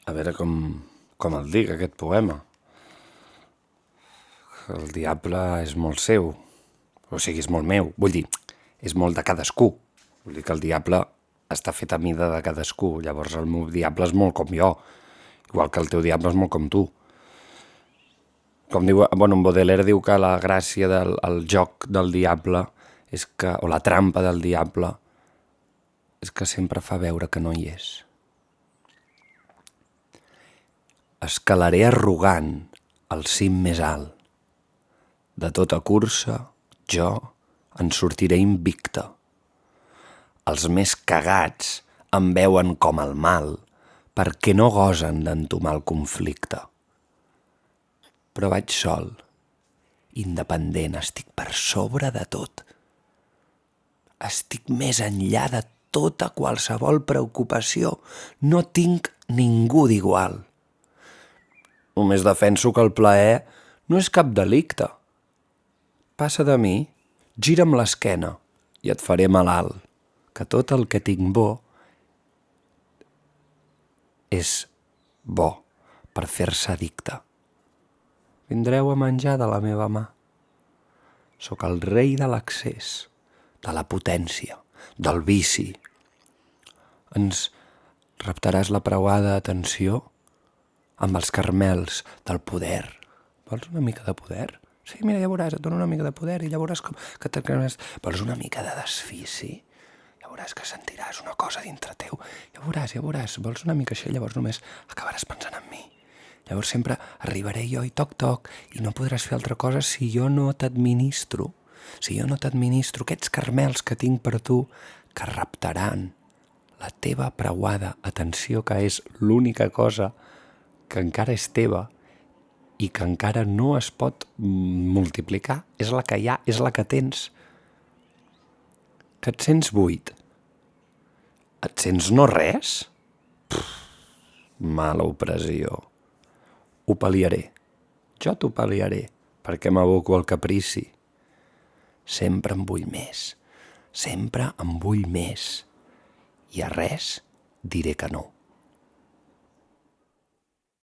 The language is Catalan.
A veure com el dic, aquest poema. El diable és molt seu, o sigui, és molt meu. Vull dir, és molt de cadascú. Vull dir que el diable està fet a mida de cadascú. Llavors el meu diable és molt com jo, igual que el teu diable és molt com tu. Com diu, bueno, en Baudelaire diu que la gràcia del joc del diable és que, o la trampa del diable, és que sempre fa veure que no hi és. Escalaré arrogant el cim més alt. De tota cursa, jo en sortiré invicte. Els més cagats em veuen com el mal perquè no gosen d'entomar el conflicte. Però vaig sol, independent, estic per sobre de tot. Estic més enllà de tota qualsevol preocupació. No tinc ningú d'igual. Només defenso que el plaer no és cap delicte. Passa de mi, gira'm l'esquena i et faré malalt, que tot el que tinc bo és bo per fer-se addicte. Vindreu a menjar de la meva mà. Sóc el rei de l'accés, de la potència, del vici. Ens raptaràs la preuada atenció amb els carmels del poder. Vols una mica de poder? Sí, mira, ja veuràs, et dono una mica de poder i ja veuràs com que te'n creuràs. Vols una mica de desfici? Ja veuràs que sentiràs una cosa dintre teu. Ja veuràs. Vols una mica això? Llavors només acabaràs pensant en mi. Llavors sempre arribaré jo i toc, i no podràs fer altra cosa si jo no t'administro. Si jo no t'administro aquests carmels que tinc per tu, que raptaran la teva preuada atenció, que és l'única cosa que encara és teva i que encara no es pot multiplicar. És la que hi ha, és la que tens. Que et sents buit? Et sents no res? Mala opressió. Ho pal·liaré. Jo t'ho pal·liaré, perquè m'aboco al caprici. Sempre en vull més. Sempre en vull més. I a res diré que no.